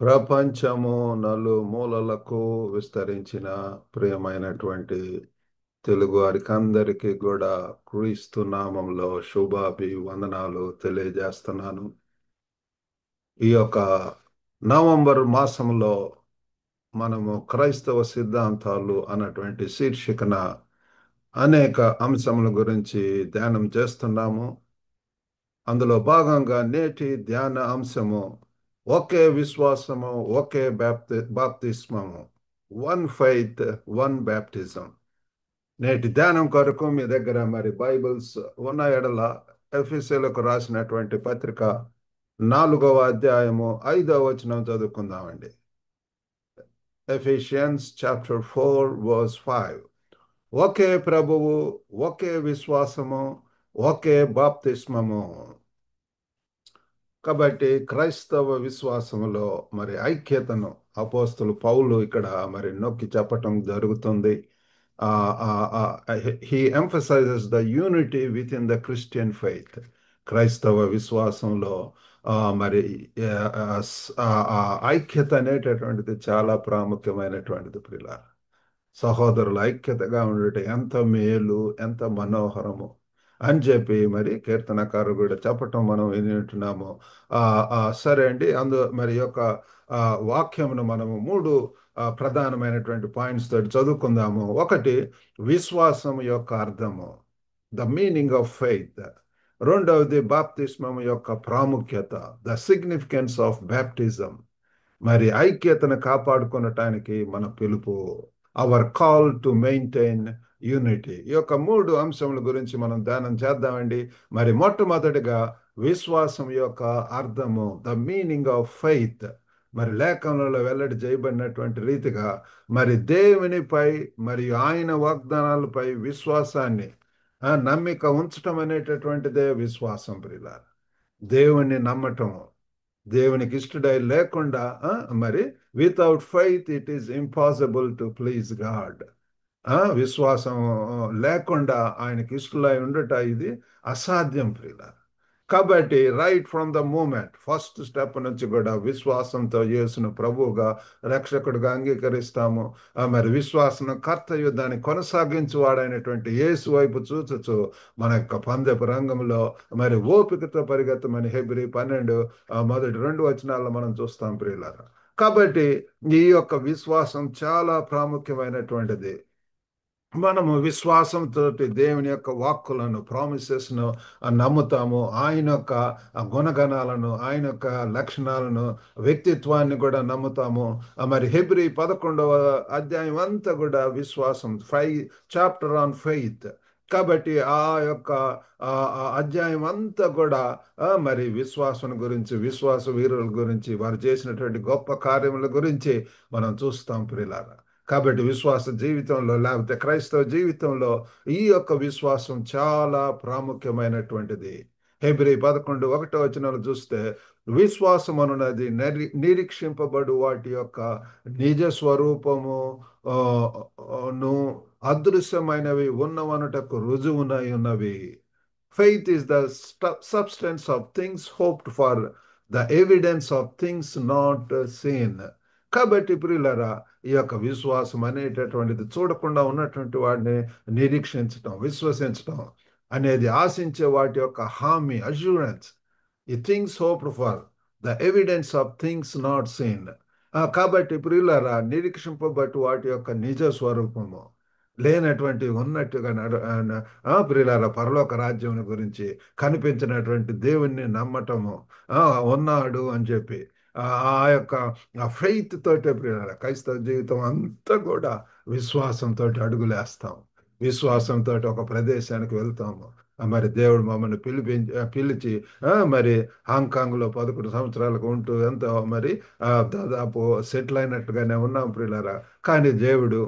ప్రపంచము నలుమూలలకు విస్తరించిన ప్రియమైనటువంటి తెలుగు వారికి కూడా క్రీస్తు నామంలో శుభాభివందనాలు తెలియజేస్తున్నాను. ఈ యొక్క నవంబర్ మాసంలో మనము క్రైస్తవ సిద్ధాంతాలు అన్నటువంటి శీర్షికన అనేక అంశముల గురించి ధ్యానం చేస్తున్నాము. అందులో భాగంగా నేటి ధ్యాన అంశము ఒకే విశ్వాసము, ఒకే బాప్తిస్మము, వన్ ఫెయిత్, వన్ బ్యాప్టిజం. నేటి ధ్యానం కొరకు మీ దగ్గర మరి బైబిల్స్ ఉన్న ఎడల ఎఫెసీయులకు రాసినటువంటి పత్రిక 4వ అధ్యాయము 5వ వచనం చదువుకుందామండి. Ephesians chapter 4 verse 5. ఒకే ప్రభువు, ఒకే విశ్వాసము, ఒకే బాప్తిస్మము. కాబట్టి క్రైస్తవ విశ్వాసములో మరి ఐక్యతను అపోస్తలు పౌలు ఇక్కడ మరి నొక్కి చెప్పటం జరుగుతుంది. He emphasises the unity with in the Christian faith. క్రైస్తవ విశ్వాసంలో మరి ఐక్యత అనేటటువంటిది చాలా ప్రాముఖ్యమైనటువంటిది. ప్రియులారా, సహోదరుల ఐక్యతగా ఉండటం ఎంత మేలు, ఎంత మనోహరము అని చెప్పి మరి కీర్తనకారు కూడా చెప్పటం మనం వింటున్నాము. సరే అండి, మరి యొక్క వాక్యమును మనము 3 ప్రధానమైనటువంటి పాయింట్స్ తోటి చదువుకుందాము. ఒకటి, విశ్వాసం యొక్క అర్థము, ద మీనింగ్ ఆఫ్ ఫెయిత్. రెండవది, బాప్తిస్మం యొక్క ప్రాముఖ్యత, ద సిగ్నిఫికెన్స్ ఆఫ్ బ్యాప్టిజం. మరి ఐక్యతను కాపాడుకొనటానికి మన పిలుపు, our call to maintain unity. ఈ యొక్క 3 అంశముల గురించి మనం ధ్యానం చేద్దామండి. మరి మొట్టమొదటిగా విశ్వాసం యొక్క అర్థము, ద మీనింగ్ ఆఫ్ ఫెయిత్. మరి లేఖనంలో వెల్లడి చేయబడినటువంటి రీతిగా మరి దేవునిపై మరియు ఆయన వాగ్దానాలపై విశ్వాసాన్ని నమ్మిక ఉంచటం అనేటటువంటిదే విశ్వాసం. ప్రియులారా, దేవుణ్ణి నమ్మటం, దేవునికి ఇష్టడై లేకుండా మరి without faith it is impossible to please God. విశ్వాసం లేకుండా ఆయనకి ఇష్టలై ఉండట ఇది అసాధ్యం ప్రియులారా. కాబట్టి right from the moment, first step నుంచి కూడా విశ్వాసంతో యేసును ప్రభువుగా, రక్షకుడిగా అంగీకరిస్తాము. మరి విశ్వాసం కర్తయు దాన్ని కొనసాగించువాడైనటువంటి యేసు వైపు చూచచ్చు మన యొక్క పందెపు రంగంలో మరి ఓపికతో పరిగెత్తమని హెబ్రీ 12 మొదటి 2 వచనాల్లో మనం చూస్తాం ప్రియులారా. కాబట్టి ఈ యొక్క విశ్వాసం చాలా ప్రాముఖ్యమైనటువంటిది. మనము విశ్వాసంతో దేవుని యొక్క వాక్కులను, ప్రామిసెస్ను నమ్ముతాము. ఆయన యొక్క గుణగణాలను, ఆయన యొక్క లక్షణాలను, వ్యక్తిత్వాన్ని కూడా నమ్ముతాము. మరి హెబ్రీ 11వ అధ్యాయం అంతా కూడా విశ్వాసం, చాప్టర్ ఆన్ ఫెయిత్. కాబట్టి ఆ యొక్క అధ్యాయం అంతా కూడా మరి విశ్వాసం గురించి, విశ్వాస వీరుల గురించి, వారు చేసినటువంటి గొప్ప కార్యముల గురించి మనం చూస్తాం ప్రియులారా. కాబట్టి విశ్వాస జీవితంలో, లేకపోతే క్రైస్తవ జీవితంలో ఈ యొక్క విశ్వాసం చాలా ప్రాముఖ్యమైనటువంటిది. హెబ్రీ 11:1 వచనాలు చూస్తే, విశ్వాసం అనున్నది నిరీక్షింపబడు వాటి యొక్క నిజ స్వరూపము ను, అదృశ్యమైనవి ఉన్నవనుటకు రుజువునై ఉన్నవి. Faith is the substance of things hoped for, the evidence of things not seen. కాబట్టి ప్రియులారా, ఈ యొక్క విశ్వాసం అనేటటువంటిది చూడకుండా ఉన్నటువంటి వాడిని నిరీక్షించటం, విశ్వసించటం అనేది ఆశించే వాటి యొక్క హామీ, అష్యూరెన్స్. ఈ things hoped for, the evidence of things not seen. కాబట్టి ప్రియులారా, నిరీక్షింపబట్టి వాటి యొక్క నిజ స్వరూపము, లేనటువంటి ఉన్నట్టుగా ప్రియులారా, పరలోక రాజ్యం గురించి కనిపించినటువంటి దేవుణ్ణి నమ్మటము, ఉన్నాడు అని చెప్పి ఆ యొక్క ఫెయిత్ తోటే ప్రియులారా క్రైస్తవ జీవితం అంతా కూడా విశ్వాసంతో అడుగులేస్తాం. విశ్వాసంతో ఒక ప్రదేశానికి వెళ్తాము. మరి దేవుడు మమ్మల్ని పిలిచి మరి హాంకాంగ్లో 11 సంవత్సరాలకు ఉంటూ ఎంతో మరి దాదాపు సెటిల్ అయినట్టుగానే ఉన్నాం ప్రియులారా. కానీ దేవుడు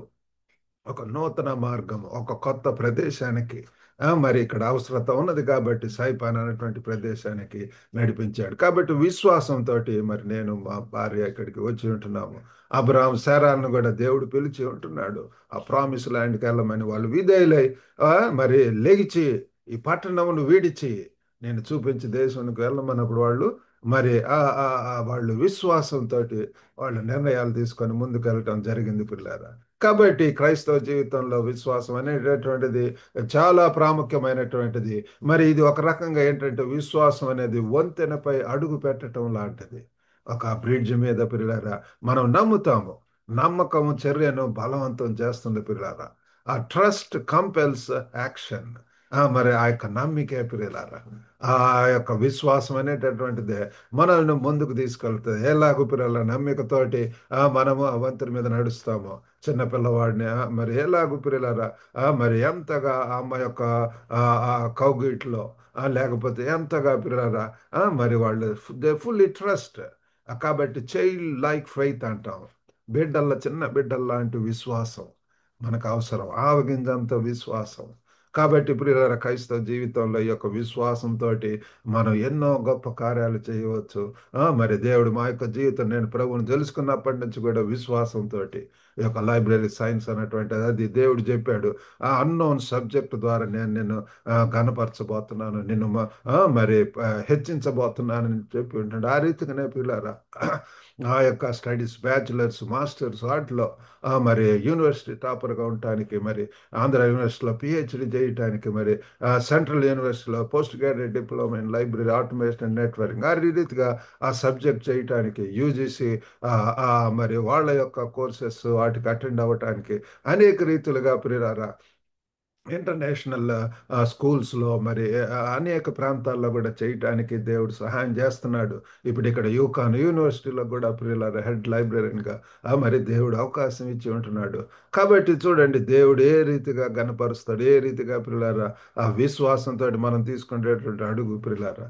ఒక నూతన మార్గం, ఒక కొత్త ప్రదేశానికి మరి ఇక్కడ అవసరత ఉన్నది కాబట్టి సైపాన్ అనేటువంటి ప్రదేశానికి నడిపించాడు. కాబట్టి విశ్వాసంతో మరి నేను, మా భార్య ఇక్కడికి వచ్చి ఉంటున్నాము. అబ్రహాం, శారాలను కూడా దేవుడు పిలిచి ఉంటున్నాడు. ఆ ప్రామిస్ ల్యాండ్కి వెళ్ళమని వాళ్ళు విధేయులై మరి లెగిచి ఈ పట్టణమును విడిచి నేను చూపించి దేశానికి వెళ్ళమన్నప్పుడు వాళ్ళు మరి వాళ్ళు విశ్వాసంతో వాళ్ళు నిర్ణయాలు తీసుకొని ముందుకు వెళ్ళటం జరిగింది పిల్లారా. కాబట్టి క్రైస్తవ జీవితంలో విశ్వాసం అనేటటువంటిది చాలా ప్రాముఖ్యమైనటువంటిది. మరి ఇది ఒక రకంగా ఏంటంటే విశ్వాసం అనేది వంతెనపై అడుగు పెట్టడం లాంటిది. ఒక బ్రిడ్జ్ మీద పిల్లారా మనం నమ్ముతాము. నమ్మకము చర్యను బలవంతం చేస్తుంది పిల్లారా. ఆ ట్రస్ట్ కంపెల్స్ యాక్షన్. మరి ఆ యొక్క నమ్మికే ప్రియులారా, ఆ యొక్క విశ్వాసం అనేటటువంటిదే మనల్ని ముందుకు తీసుకెళ్తుంది. ఎలాగూ ప్రియుల నమ్మికతోటి మనము ఆ వంతెన మీద నడుస్తాము. చిన్న పిల్లవాడిని మరి ఎలాగూ ప్రియులారా, మరి ఎంతగా ఆ అమ్మ యొక్క ఆ ఆ కౌగిట్లో లేకపోతే ఎంతగా ప్రియులారా, మరి వాళ్ళు దే ఫుల్లీ ట్రస్ట్. కాబట్టి చైల్డ్ లైక్ ఫెయిత్ అంటాం. చిన్న బిడ్డల్లాంటి విశ్వాసం మనకు అవసరం. ఆవగింజంత విశ్వాసం. కాబట్టి ప్రియులారా క్రైస్తవ జీవితంలో ఈ యొక్క విశ్వాసంతో మనం ఎన్నో గొప్ప కార్యాలు చేయవచ్చు. మరి దేవుడు మా యొక్క జీవితం నేను ప్రభువుని తెలుసుకున్నప్పటి నుంచి కూడా విశ్వాసంతో ఈ యొక్క లైబ్రరీ సైన్స్ అనేటువంటిది అది దేవుడు చెప్పాడు. ఆ అన్నోన్ సబ్జెక్ట్ ద్వారా నేను ఘనపరచబోతున్నాను, నిన్ను మరి హెచ్చించబోతున్నానని చెప్పి ఉంటాడు. ఆ రీతిగానే పిల్లారా ఆ యొక్క స్టడీస్ బ్యాచులర్స్ మాస్టర్స్ వాటిలో మరి యూనివర్సిటీ టాపర్గా ఉండటానికి, మరి ఆంధ్ర యూనివర్సిటీలో పిహెచ్డి చేయటానికి, మరి సెంట్రల్ యూనివర్సిటీలో post graduate diploma in library automation and networking ఆ రీతిగా ఆ సబ్జెక్ట్ చేయటానికి యూజీసీ మరి వాళ్ళ యొక్క కోర్సెస్ వాటికి అటెండ్ అవ్వటానికి అనేక రీతులుగా ప్రియులారా ఇంటర్నేషనల్ స్కూల్స్లో మరి అనేక ప్రాంతాల్లో కూడా చేయటానికి దేవుడు సహాయం చేస్తున్నాడు. ఇప్పుడు ఇక్కడ యూకాన్ యూనివర్సిటీలో కూడా ప్రియులారా హెడ్ లైబ్రరీగా మరి దేవుడు అవకాశం ఇచ్చి ఉంటున్నాడు. కాబట్టి చూడండి దేవుడు ఏ రీతిగా గనపరుస్తాడు, ఏ రీతిగా ప్రియులారా ఆ విశ్వాసంతో మనం తీసుకునేటువంటి అడుగు ప్రియులారా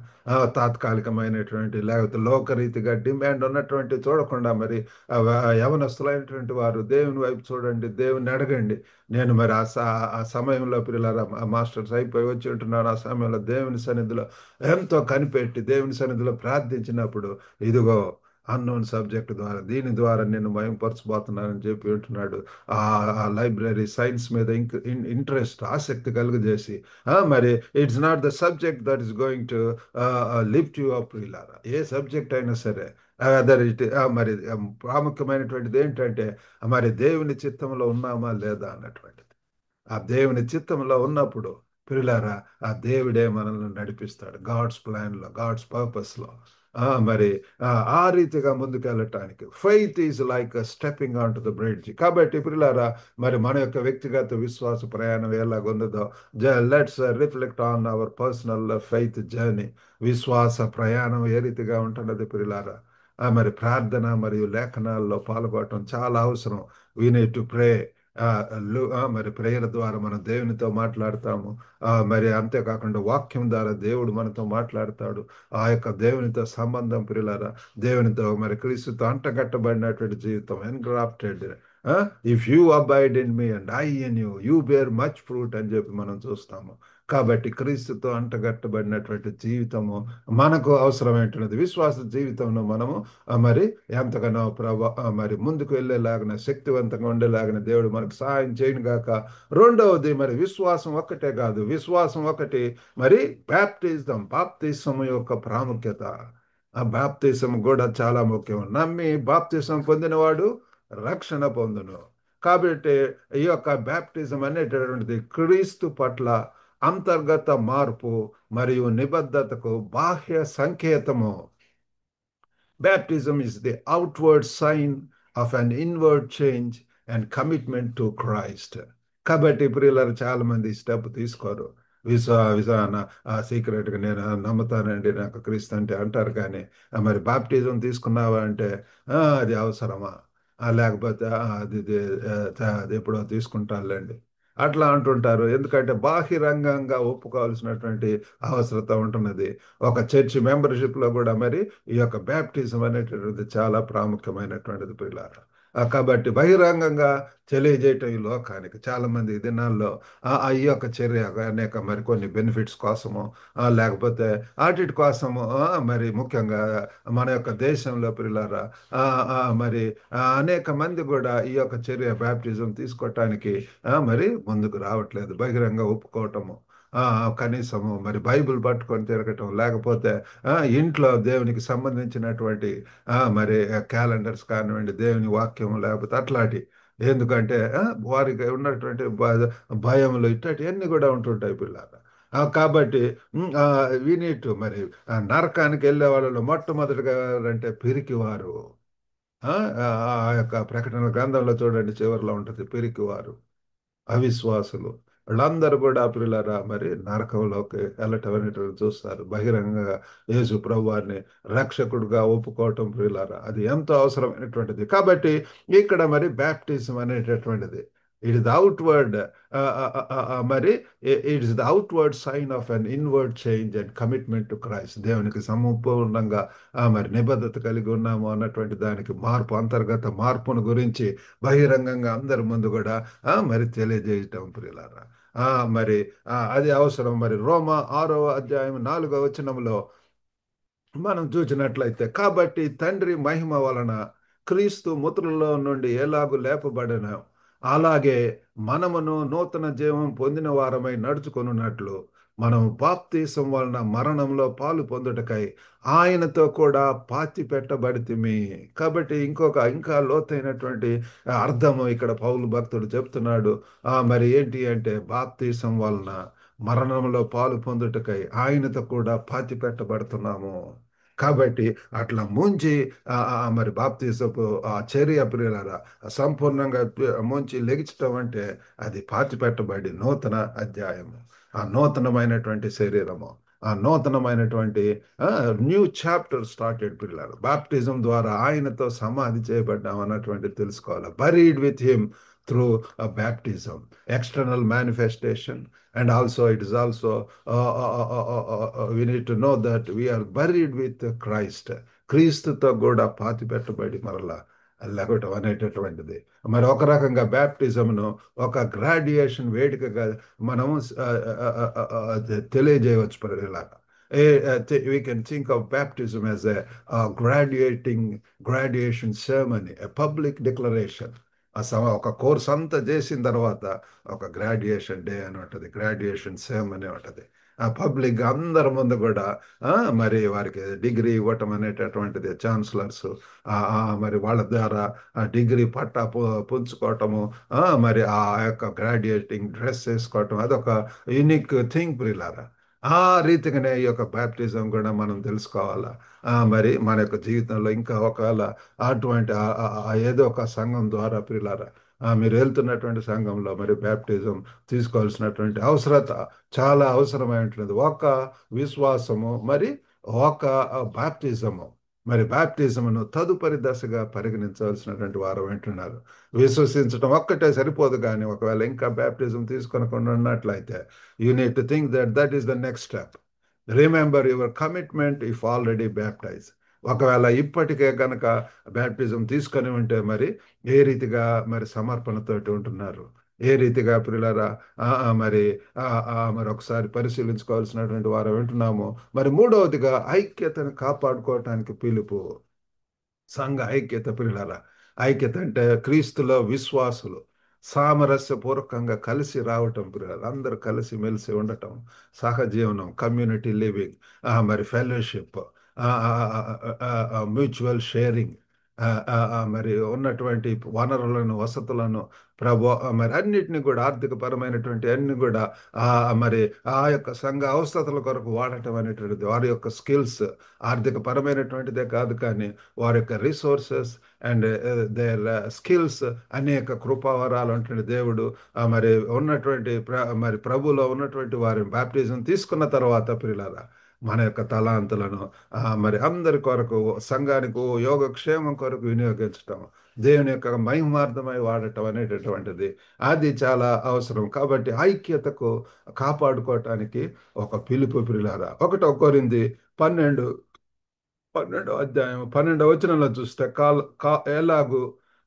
తాత్కాలికమైనటువంటి లేకపోతే లోకరీతిగా డిమాండ్ ఉన్నటువంటి చూడకుండా మరి యవనస్తులైనటువంటి వారు దేవుని వైపు చూడండి, దేవుని అడగండి. నేను మరి ఆ సమయంలో పిల్లల మాస్టర్స్ అయిపోయి వచ్చి ఉంటున్నాను. ఆ సమయంలో దేవుని సన్నిధిలో ఎంతో కనిపెట్టి దేవుని సన్నిధిలో ప్రార్థించినప్పుడు ఇదిగో అన్నోన్ సబ్జెక్ట్ ద్వారా దీని ద్వారా నేను మయంపరచబోతున్నానని చెప్పి ఉంటున్నాడు. ఆ లైబ్రరీ సైన్స్ మీద ఇంట్రెస్ట్ ఆసక్తి కలుగజేసి మరి it's not the subject that is going to lift you up ఇలారా ఏ సబ్జెక్ట్ అయినా సరే మరి ప్రాముఖ్యమైనటువంటిది ఏంటంటే మరి దేవుని చిత్తంలో ఉన్నామా లేదా అన్నటువంటిది. ఆ దేవుని చిత్తంలో ఉన్నప్పుడు ప్రియులారా ఆ దేవుడే మనల్ని నడిపిస్తాడు గాడ్స్ ప్లాన్లో గాడ్స్ పర్పస్లో. మరి ఆ రీతిగా ముందుకెళ్ళటానికి faith is like stepping on to the bridge. కాబట్టి ప్రియులారా మరి మన యొక్క వ్యక్తిగత విశ్వాస ప్రయాణం ఎలాగున్నదో let's reflect on our personal faith journey. విశ్వాస ప్రయాణం ఏ రీతిగా ఉంటున్నది ప్రియులారా. మరి ప్రార్థన మరియు లేఖనాల్లో పాల్గొనడం చాలా అవసరం. We need to pray. మరి ప్రేయర్ ద్వారా మనం దేవునితో మాట్లాడతాము. మరి అంతేకాకుండా వాక్యం ద్వారా దేవుడు మనతో మాట్లాడతాడు. ఆ యొక్క దేవునితో సంబంధం ప్రియులారా దేవునితో మరి క్రీస్తుతో అంటగట్టబడినటువంటి జీవితం engrafted. If you abide in me and I in you you bear much fruit అని చెప్పి మనం చూస్తాము. కాబట్టి క్రీస్తుతో అంటగట్టబడినటువంటి జీవితము మనకు అవసరమైనటువంటిది. విశ్వాస జీవితంలో మనము మరి ఎంతగానో మరి ముందుకు వెళ్ళేలాగిన శక్తివంతంగా ఉండేలాగిన దేవుడు మనకు సహాయం చేయను గాక. రెండవది మరి విశ్వాసం ఒక్కటే కాదు, విశ్వాసం ఒకటి మరి బాప్తిజం యొక్క ప్రాముఖ్యత. ఆ బాప్తిజం కూడా చాలా ముఖ్యం. నమ్మి బాప్తిజం పొందినవాడు రక్షణ పొందును. కాబట్టి ఈ యొక్క బాప్టిజం అనేటటువంటిది క్రీస్తు పట్ల అంతర్గత మార్పు మరియు నిబద్ధతకు బాహ్య సంకేతము. Baptism is the outward sign of an inward change and commitment to Christ. కాబట్టి ప్రియులారు చాలా మంది ఈ స్టెప్ తీసుకోరు. సీక్రెట్గా నేను నమ్ముతానండి నాకు క్రీస్తు అంటే అంటారు. కానీ మరి బాప్టిజం తీసుకున్నావా అంటే అది అవసరమా లేకపోతే అది ఎప్పుడో తీసుకుంటానులేండి అట్లా అంటుంటారు. ఎందుకంటే బాహిరంగంగా ఒప్పుకోవాల్సినటువంటి అవసరత ఉంటున్నది. ఒక చర్చ్ మెంబర్షిప్లో కూడా మరి ఈ యొక్క బ్యాప్టిజం అనేటటువంటిది చాలా ప్రాముఖ్యమైనటువంటిది పిల్లారా. కాబట్టి బహిరంగంగా తెలియజేయటం ఈ లోకానికి చాలా మంది ఈ దినాల్లో ఈ యొక్క చర్య అనేక మరికొన్ని బెనిఫిట్స్ కోసము లేకపోతే వాటి కోసము మరి ముఖ్యంగా మన యొక్క దేశంలో పిల్లారా మరి అనేక మంది కూడా ఈ యొక్క చర్య బ్యాప్టిజం తీసుకోవటానికి మరి ముందుకు రావట్లేదు, బహిరంగ ఒప్పుకోవటము. కనీసము మరి బైబిల్ పట్టుకొని తిరగటం, లేకపోతే ఇంట్లో దేవునికి సంబంధించినటువంటి మరి క్యాలెండర్స్ కానివ్వండి, దేవుని వాక్యం లేకపోతే అట్లాంటి. ఎందుకంటే వారికి ఉన్నటువంటి భయములు ఇట్లాంటివన్నీ కూడా ఉంటుంటాయి పిల్లలు. కాబట్టి వినీట్ మరి నరకానికి వెళ్ళే వాళ్ళలో మొట్టమొదటిగా అంటే పిరికివారు. ఆ ఆ ఆ యొక్క ప్రకటన గ్రంథంలో చూడండి, చివరిలో ఉంటుంది పిరికివారు, అవిశ్వాసులు. వాళ్ళందరూ కూడా ప్రియులారా మరి నరకంలోకి వెళ్ళటం అనేటువంటి చూస్తారు. బహిరంగంగా యేసు ప్రభు వారిని రక్షకుడుగా ఒప్పుకోవటం ప్రియులారా, అది ఎంతో అవసరమైనటువంటిది. కాబట్టి ఇక్కడ మరి బ్యాప్టిజం అనేటటువంటిది, ఇట్ ఇస్ అవుట్వర్డ్, మరి it is the outward sign of an inward change and commitment to Christ. దేవునికి సంపూర్ణంగా మరి నిబద్ధత కలిగి ఉన్నాము అన్నటువంటి దానికి మార్పు, అంతర్గత మార్పును గురించి బహిరంగంగా అందరి ముందు కూడా మరి తెలియజేయటం ప్రియులారా. ఆ మరి అది అవసరం. మరి రోమా 6వ అధ్యాయం 4వ వచనంలో మనం చూసినట్లయితే, కాబట్టి తండ్రి మహిమ వలన క్రీస్తు మృతులలో నుండి ఎలాగు లేపబడిన, అలాగే మనమును నూతన జీవం పొందిన వారమై నడుచుకొనున్నట్లు మనం బాప్తీసం వలన మరణంలో పాలు పొందుటకై ఆయనతో కూడా పాతి పెట్టబడితిమి. కాబట్టి ఇంకా లోతైనటువంటి అర్థము ఇక్కడ పౌలు భక్తుడు చెప్తున్నాడు. మరి ఏంటి అంటే, బాప్తీసం వలన మరణంలో పాలు పొందుటకై ఆయనతో కూడా పాతి పెట్టబడుతున్నాము. కాబట్టి అట్లా ముంచి మరి బాప్తీసపు ఆ చర్య ప్రియులారా, సంపూర్ణంగా ముంచి లెగిచటం అంటే అది పాతి పెట్టబడి నూతన అధ్యాయము, ఆ నూతనమైనటువంటి శరీరము, ఆ నూతనమైనటువంటి న్యూ చాప్టర్ స్టార్టెడ్ పిల్లలు. బాప్టిజం ద్వారా ఆయనతో సమాధి చేయబడ్డాం అన్నటువంటి తెలుసుకోవాలి. Buried with him through baptism, external manifestation. And also, it is also, we need to know that we are buried with Christ. క్రీస్తుతో కూడా పాతి పెట్టబడి మరలా లెగటం అనేటటువంటిది. మరి ఒక రకంగా బ్యాప్టిజంను ఒక గ్రాడ్యుయేషన్ వేదికగా మనం తెలియజేయవచ్చు ఇలాగా. We can think of baptism as a graduation ceremony, a public declaration. ఒక కోర్స్ అంతా చేసిన తర్వాత ఒక గ్రాడ్యుయేషన్ డే అని ఉంటుంది, గ్రాడ్యుయేషన్ సేమ్ అని ఉంటుంది. ఆ పబ్లిక్ అందరి ముందు కూడా మరి వారికి డిగ్రీ ఇవ్వటం అనేటటువంటిది, ఛాన్సలర్స్ మరి వాళ్ళ ద్వారా ఆ డిగ్రీ పట్టా పుంజుకోవటము, మరి ఆ యొక్క గ్రాడ్యుయేటింగ్ డ్రెస్ వేసుకోవటం, అదొక యూనిక్ థింగ్ ప్రియులారా. ఆ రీతిగానే ఈ యొక్క బ్యాప్టిజం కూడా మనం తెలుసుకోవాలా. మరి మన యొక్క జీవితంలో ఇంకా ఒకవేళ అటువంటి ఏదో ఒక సంఘం ద్వారా ప్రియులారా, మీరు వెళ్తున్నటువంటి సంఘంలో మరి బ్యాప్టిజం తీసుకోవాల్సినటువంటి అవసరత చాలా అవసరమైనటువంటి ఒక విశ్వాసము, మరి ఒక బాప్టిజము. మరి బాప్టిజమును తదుపరి దశగా పరిగణించవలసినటువంటి వారు వింటున్నారు. విశ్వసించడం ఒక్కటే సరిపోదు, కానీ ఒకవేళ ఇంకా బ్యాప్టిజం తీసుకొనకుండా ఉన్నట్లయితే you need to think that that is the next step. Remember your commitment if already baptise. ఒకవేళ ఇప్పటికే కనుక బ్యాప్టిజం తీసుకొని ఉంటే మరి ఏ రీతిగా మరి సమర్పణతోటి ఉంటున్నారు, ఏ రీతిగా ప్రియులారా మరి మరి ఒకసారి పరిశీలించుకోవాల్సినటువంటి వారు వింటున్నాము. మరి మూడవదిగా ఐక్యతను కాపాడుకోవటానికి పిలుపు. సంఘ ఐక్యత ప్రియులారా, ఐక్యత అంటే క్రీస్తులో విశ్వాసులు సామరస్యపూర్వకంగా కలిసి రావటం ప్రియులారా, అందరూ కలిసి మెలిసి ఉండటం, సహజీవనం, కమ్యూనిటీ లివింగ్, మరి ఫెలోషిప్, మ్యూచువల్ షేరింగ్, మరి ఉన్నటువంటి వనరులను, వసతులను ప్రభు మరి అన్నిటిని కూడా, ఆర్థిక పరమైనటువంటి అన్ని కూడా ఆ మరి ఆ యొక్క సంఘ అవసరతల కొరకు వాడటం అనేటువంటిది, వారి యొక్క స్కిల్స్ ఆర్థిక పరమైనటువంటిదే కాదు, కానీ వారి యొక్క రిసోర్సెస్ అండ్ దేర్ స్కిల్స్, అనేక కృపావరాలు అంటే దేవుడు మరి ఉన్నటువంటి మరి ప్రభులో ఉన్నటువంటి వారి బాప్టిజం తీసుకున్న తర్వాత ప్రియులారా, మన యొక్క తలాంతులను మరి అందరి కొరకు, సంఘానికి యోగక్షేమం కొరకు వినియోగించటం, దేవుని యొక్క మహిమార్థమై వాడటం అనేటటువంటిది అది చాలా అవసరం. కాబట్టి ఐక్యతకు కాపాడుకోవటానికి ఒక పిలుపు ప్రియులారా. 1 కొరింథీ 12వ అధ్యాయం 12వ వచనంలో చూస్తే, ఎలాగు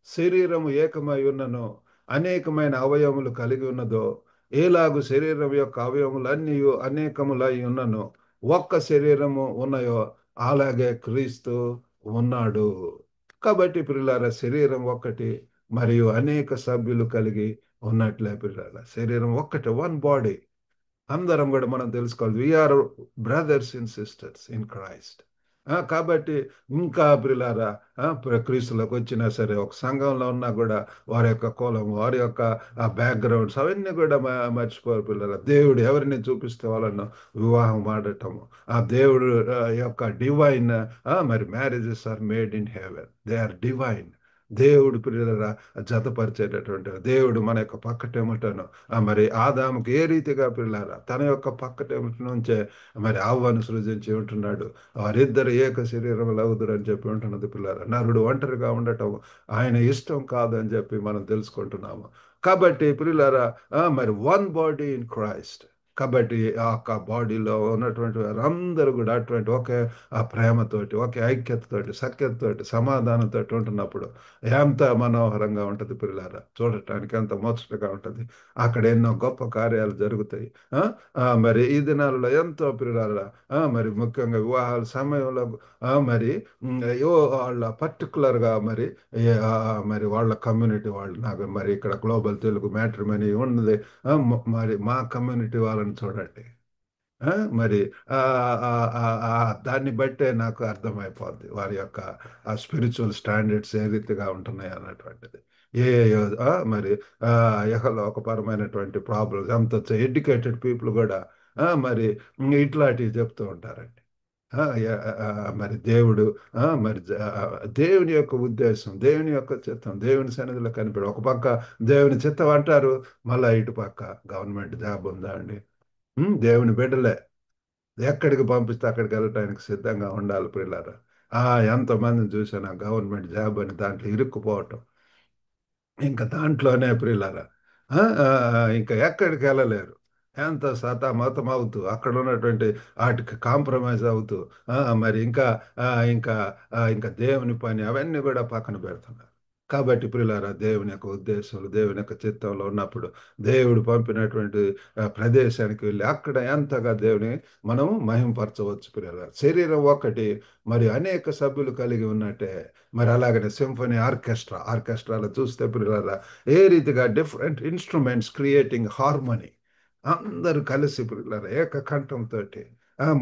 శరీరము ఏకమై ఉన్ననో అనేకమైన అవయవములు కలిగి ఉన్నదో, ఏలాగు శరీరం యొక్క అవయవములన్నీ అనేకములై ఉన్ననో ఒక్క శరీరము ఉన్నాయో, అలాగే క్రీస్తు ఉన్నాడు. కాబట్టి ప్రియులారా, శరీరం ఒక్కటి మరియు అనేక సభ్యులు కలిగి ఉన్నట్లే ప్రియులారా. శరీరం ఒక్కటి, వన్ బాడీ. అందరం కూడా మనం తెలుసుకోవాలి we are brothers and sisters in Christ. కాబట్టి ఇంకా ప్రిలారా, క్రీస్తులోకి వచ్చినా సరే ఒక సంఘంలో ఉన్నా కూడా వారి యొక్క కులం, వారి యొక్క బ్యాక్గ్రౌండ్స్ అవన్నీ కూడా మర్చిపోరు పిల్లరా. దేవుడు ఎవరిని చూపిస్తే వాళ్ళను వివాహం ఆడటము, ఆ దేవుడు యొక్క డివైన్, మరి marriages are made in heaven, they are divine. దేవుడు పిల్లరా జతపరిచేటటువంటి దేవుడు మన యొక్క పక్కటేమిటను, మరి ఆదాముకు ఏ రీతిగా పిల్లారా తన యొక్క పక్కటేమిటి నుంచే మరి అవ్వను సృజించి ఉంటున్నాడు. వారిద్దరు ఏక శరీరం అవుదురు అని చెప్పి ఉంటున్నది పిల్లారా. నరుడు ఒంటరిగా ఉండటం ఆయన ఇష్టం కాదు అని చెప్పి మనం తెలుసుకుంటున్నాము. కాబట్టి పిల్లారా, మరి వన్ బాడీ ఇన్ క్రైస్ట్. కాబట్టి ఆ యొక్క బాడీలో ఉన్నటువంటి వారందరూ కూడా అటువంటి ఒకే ఆ ప్రేమతోటి, ఒకే ఐక్యతతోటి, సఖ్యతతోటి, సమాధానంతో ఉంటున్నప్పుడు ఎంత మనోహరంగా ఉంటుంది పిల్లారా. చూడటానికి ఎంత ముచ్చటగా ఉంటుంది. అక్కడ ఎన్నో గొప్ప కార్యాలు జరుగుతాయి. ఆ మరి ఈ దినాలలో ఎంతో పిల్లారా, మరి ముఖ్యంగా వివాహాల సమయంలో మరి వాళ్ళ పర్టికులర్గా మరి మరి వాళ్ళ కమ్యూనిటీ వాళ్ళు, నాకు మరి ఇక్కడ గ్లోబల్ తెలుగు మ్యాట్రిమనీ ఉన్నది. మరి మా కమ్యూనిటీ వాళ్ళని చూడండి. ఆ, మరి ఆ, ఆ, ఆ, ఆ, దాన్ని బట్టే నాకు అర్థమైపోద్ది వారి యొక్క ఆ స్పిరిచువల్ స్టాండర్డ్స్ ఏ రీతిగా ఉంటున్నాయి అన్నటువంటిది. ఏ మరి యహలోకపరమైనటువంటి ప్రాబ్లమ్స్ అంత ఎడ్యుకేటెడ్ పీపుల్ కూడా మరి ఇట్లాంటివి చెప్తూ ఉంటారండి. మరి దేవుడు మరి దేవుని యొక్క ఉద్దేశం, దేవుని యొక్క చిత్తం, దేవుని సన్నిధిలో కనిపెడు. ఒక పక్క దేవుని చిత్తం అంటారు, మళ్ళా ఇటు పక్క గవర్నమెంట్ జాబ్ ఉందా అండి? దేవుని బిడ్డలే ఎక్కడికి పంపిస్తే అక్కడికి వెళ్ళటానికి సిద్ధంగా ఉండాలి పిల్లలు. ఆ ఎంతమందిని చూసాను గవర్నమెంట్ జాబ్ అని దాంట్లో ఇరుక్కుపోవటం, ఇంకా దాంట్లోనే ప్రియులారా, ఇంకా ఎక్కడికి వెళ్ళలేరు. ఎంత సతమతం అవుతూ అక్కడ ఉన్నటువంటి వాటికి కాంప్రమైజ్ అవుతూ, మరి ఇంకా ఆ, ఇంకా ఇంకా దేవుని పని అవన్నీ కూడా పక్కన పెడుతున్నారు. కాబట్టి ప్రియులారా, దేవుని యొక్క ఉద్దేశంలో దేవుని యొక్క చిత్తంలో ఉన్నప్పుడు దేవుడు పంపినటువంటి ప్రదేశానికి వెళ్ళి అక్కడ ఎంతగా దేవుని మనం మహింపరచవచ్చు ప్రియులారా. శరీరం ఒకటి, మరి అనేక సభ్యులు కలిగి ఉన్నట్టే. మరి అలాగనే సింఫనీ ఆర్కెస్ట్రాలో చూస్తే పిల్లల ఏ రీతిగా డిఫరెంట్ ఇన్స్ట్రుమెంట్స్ క్రియేటింగ్ హార్మనీ, అందరూ కలిసి పిల్లల ఏక కంఠంతో,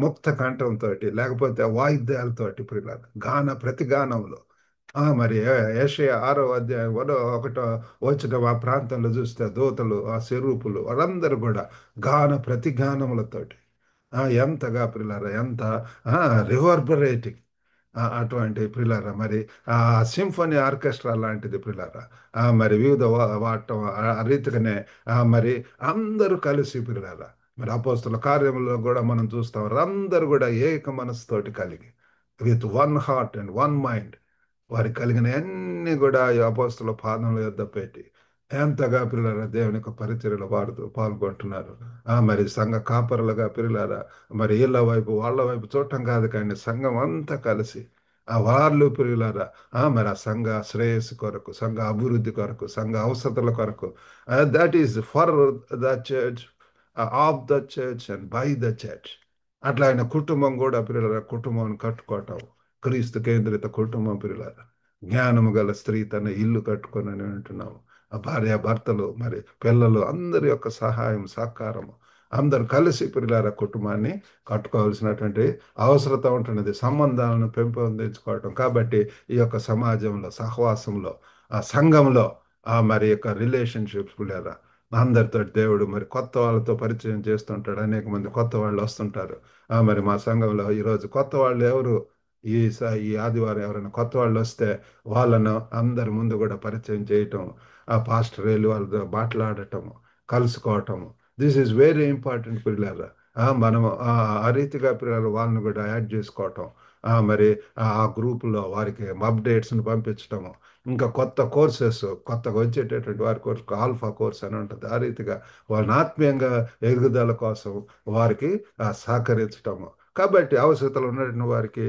ముక్త కంఠంతో, లేకపోతే వాయిద్యాలతోటి పిల్లల గాన ప్రతిగానంలో, మరి ఏషయ 6వ అధ్యాయం 1 ఆ ప్రాంతంలో చూస్తే దూతలు, ఆ స్వరూపులు వాళ్ళందరూ కూడా గాన ప్రతిగానములతోటి ఎంతగా పిల్లల ఎంత రివర్బరేటింగ్, అటువంటి ప్రిలారా. మరి ఆ సింఫనీ ఆర్కెస్ట్రా లాంటిది ప్రిలారా. మరి వివిధ వాడటం ఆ రీతిగానే మరి అందరూ కలిసి ప్రిలారా. మరి అపోస్తుల కార్యములో కూడా మనం చూస్తాం, అందరూ కూడా ఏక మనసుతోటి కలిగి with one heart and one mind వారికి కలిగిన అన్ని కూడా ఈ అపోస్తుల పాదముల యొద్ద పెట్టి ఎంతగా పిల్లల దేవుని యొక్క పరిచర్యలో వాడుతూ పాల్గొంటున్నారు. మరి సంఘ కాపరులుగా పిల్లలారా, మరి వీళ్ళ వైపు వాళ్ళ వైపు చూడటం కాదు కానీ సంఘం అంతా కలిసి వాళ్ళు ప్రియులారా, మరి ఆ సంఘ శ్రేయస్సు కొరకు, సంఘ అభివృద్ధి కొరకు, సంఘ అవసరతల కొరకు, that is for the church, of the church and by the church. అట్లా ఆయన కుటుంబం కూడా పిల్లల కుటుంబం కట్టుకోవటం, క్రీస్తు కేంద్రిత కుటుంబం పిల్లల జ్ఞానము గల స్త్రీ తన ఇల్లు కట్టుకొని అని వింటున్నాము. ఆ భార్య భర్తలు మరి పిల్లలు అందరి యొక్క సహాయం సహకారము అందరు కలిసి పిల్లల కుటుంబాన్ని కట్టుకోవాల్సినటువంటి అవసరత ఉంటున్నది. సంబంధాలను పెంపొందించుకోవటం. కాబట్టి ఈ యొక్క సమాజంలో, సహవాసంలో, ఆ సంఘంలో మరి యొక్క రిలేషన్షిప్స్ పిల్లల అందరితో దేవుడు మరి కొత్త వాళ్ళతో పరిచయం చేస్తుంటాడు. అనేక మంది కొత్త వాళ్ళు వస్తుంటారు. మరి మా సంఘంలో ఈరోజు కొత్త వాళ్ళు ఎవరు, ఈ ఆదివారం ఎవరైనా కొత్త వాళ్ళు వస్తే వాళ్ళను అందరి ముందు కూడా పరిచయం చేయటం, ఆ పాస్టర్ వెళ్ళి వాళ్ళతో మాట్లాడటం, కలుసుకోవటం. దిస్ ఈజ్ వెరీ ఇంపార్టెంట్ పిల్లలు. మనం ఆ రీతిగా పిల్లలు వాళ్ళని కూడా యాడ్ చేసుకోవటం, మరి ఆ గ్రూపులో వారికి అప్డేట్స్ని పంపించటము, ఇంకా కొత్త కోర్సెస్ కొత్తగా వచ్చేటటువంటి వారి కోర్స్ ఆల్ఫా కోర్స్ అని ఉంటుంది. ఆ రీతిగా వాళ్ళని ఆత్మీయంగా ఎదుగుదల కోసం వారికి సహకరించటము. కాబట్టి అవసరతలు ఉన్నటువంటి వారికి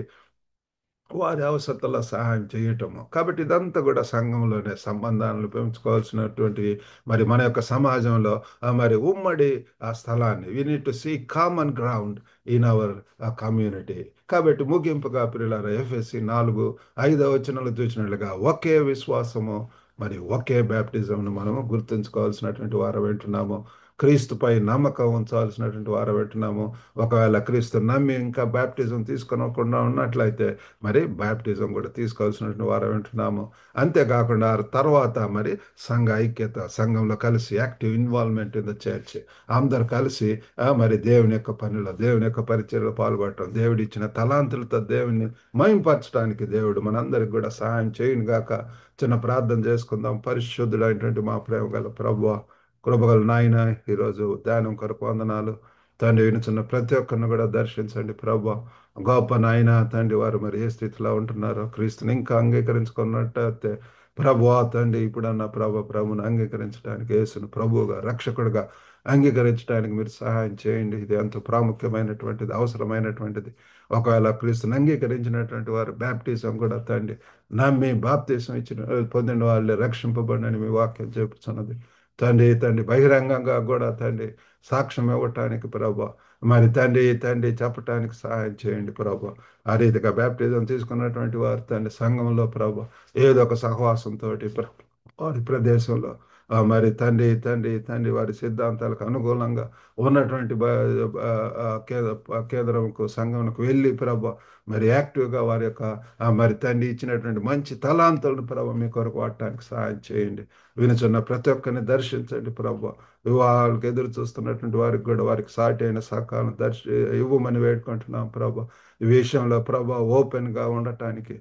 వారి అవసరతలో సహాయం చేయటము. కాబట్టి ఇదంతా కూడా సంఘంలోనే సంబంధాలను పెంచుకోవాల్సినటువంటి, మరి మన యొక్క సమాజంలో మరి ఉమ్మడి ఆ స్థలాన్ని we need to see common ground in our community. కాబట్టి ముగింపుగా ప్రియులారా, ఎఫ్ఎస్సి 4:5 చూసినట్లుగా ఒకే విశ్వాసము మరి ఒకే బ్యాప్టిజంను మనము గుర్తుంచుకోవాల్సినటువంటి వారు వింటున్నాము. క్రీస్తుపై నమ్మకం ఉంచాల్సినటువంటి వారు పెట్టున్నాము. ఒకవేళ క్రీస్తు నమ్మి ఇంకా బ్యాప్టిజం తీసుకోకుండా ఉన్నట్లయితే మరి బ్యాప్టిజం కూడా తీసుకోవాల్సినటువంటి వారు వింటున్నాము. అంతేకాకుండా ఆ తర్వాత మరి సంఘ ఐక్యత, సంఘంలో కలిసి active involvement in the church, అందరు కలిసి మరి దేవుని యొక్క పనిలో, దేవుని యొక్క పరిచర్యలో పాల్గొనటం, దేవుడి ఇచ్చిన తలాంతులతో దేవుని మహింపరచడానికి దేవుడు మనందరికి కూడా సహాయం చేయను గాక. చిన్న ప్రార్థన చేసుకుందాం. పరిశుద్ధుడైనటువంటి మా ప్రేమ గల ప్రభువా, కృపగల నాయన, ఈరోజు ధ్యానం కొరకు వందనాలు తండ్రి. వినుచున్న ప్రతి ఒక్కరిని కూడా దర్శించండి ప్రభా. గొప్ప నాయన తండ్రి, వారు మరి ఏ స్థితిలో ఉంటున్నారో క్రీస్తుని ఇంకా అంగీకరించుకున్నట్టయితే ప్రభువా తండ్రి, ఇప్పుడన్న ప్రభుని అంగీకరించడానికి, యేసును ప్రభువుగా రక్షకుడిగా అంగీకరించడానికి మీరు సహాయం చేయండి. ఇది ఎంతో ప్రాముఖ్యమైనటువంటిది, అవసరమైనటువంటిది. ఒకవేళ క్రీస్తుని అంగీకరించినటువంటి వారు బ్యాప్టిజం కూడా తండ్రి నమ్మి బాప్తీసం పొందిన వాళ్ళే రక్షింపబడినని మీ వాక్యం చెప్పుచున్నది తండ్రి. తండ్రి బహిరంగంగా కూడా తండ్రి సాక్ష్యం ఇవ్వటానికి ప్రభా, మరి తండ్రి చెప్పటానికి సహాయం చేయండి ప్రభా. ఆ రీతిగా బ్యాప్టిజం తీసుకున్నటువంటి వారు తండ్రి సంఘంలో ప్రభా ఏదో ఒక సహవాసంతో వారి ప్రదేశంలో మరి తండ్రి వారి సిద్ధాంతాలకు అనుకూలంగా ఉన్నటువంటి కేంద్రంకు, సంఘంకు వెళ్ళి ప్రభా మరి యాక్టివ్గా వారి యొక్క మరి తండ్రి ఇచ్చినటువంటి మంచి తలాంతులను ప్రభా మీ కొరకు వాడటానికి సహాయం చేయండి. వినుచున్న ప్రతి ఒక్కరిని దర్శించండి ప్రభా. వివాహాలకు ఎదురు చూస్తున్నటువంటి వారికి కూడా వారికి సాటి అయిన సకాలం ఇవ్వమని వేడుకుంటున్నాం ప్రభా. ఈ విషయంలో ప్రభా ఓపెన్గా ఉండటానికి,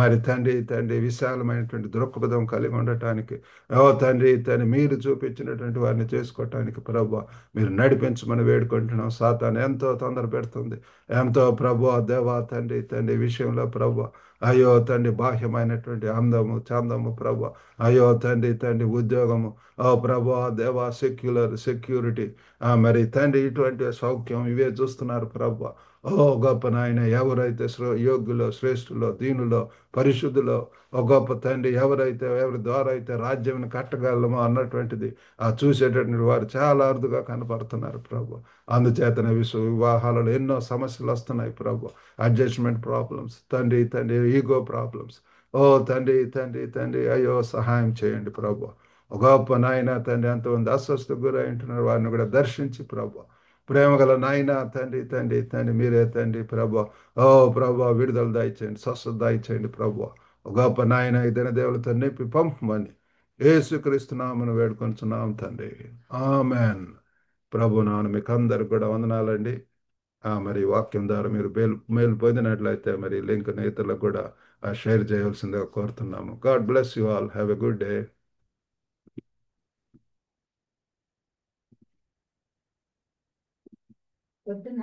మరి తండ్రి విశాలమైనటువంటి దృక్పథం కలిగి ఉండటానికి, ఓ తండ్రి మీరు చూపించినటువంటి వారిని చేసుకోవటానికి ప్రభా మీరు నడిపించమని వేడుకుంటున్నాం. సాతాను ఎంతో తొందర పెడుతుంది, ఎంతో ప్రభు దేవా తండ్రి విషయంలో ప్రభు అయ్యో తండ్రి బాహ్యమైనటువంటి అందము చందము ప్రభు, అయ్యో తండ్రి ఉద్యోగము, ఓ ప్రభు దేవా సెక్యూరిటీ, మరి తండ్రి ఇటువంటి సౌఖ్యం ఇవే చూస్తున్నారు ప్రభు. ఓ గొప్ప నాయన, ఎవరైతే యోగ్యులో, శ్రేష్ఠులో, దీనులో, పరిశుద్ధులో, ఓ గొప్ప తండ్రి ఎవరి ద్వారా అయితే రాజ్యం కట్టగలమో అన్నటువంటిది చూసేటటువంటి వారు చాలా అరుదుగా కనపడుతున్నారు ప్రభు. అందుచేతన వివాహాలలో ఎన్నో సమస్యలు వస్తున్నాయి ప్రభు. అడ్జస్ట్మెంట్ ప్రాబ్లమ్స్ తండ్రి ఈగో ప్రాబ్లమ్స్, ఓ తండ్రి అయ్యో సహాయం చేయండి ప్రభు. ఒక గొప్ప నాయన తండ్రి, ఎంతమంది అస్వస్థకు గురై ఉంటున్నారు వారిని కూడా దర్శించి ప్రభు. ప్రేమగల నాయన తండ్రి మీరే తండ్రి ప్రభు. ఓ ప్రభు విడుదల దయచేయండి, స్వస్థత దయచేయండి ప్రభు. ఒక గొప్ప నాయన ఈ దినదేవులతో నింపి పంపమని యేసుక్రీస్తునామమున వేడుకొంచున్నాం తండ్రి. ఆమెన్. ప్రభు నాన్న మీకు అందరికి కూడా వందనాలండి. మరి వాక్యం ద్వారా మీరు మేలు పొందినట్లయితే మరి లింక్ ఇతరులకు కూడా షేర్ చేయవలసిందిగా కోరుతున్నాము. God bless you all. Have a good day. పొద్దున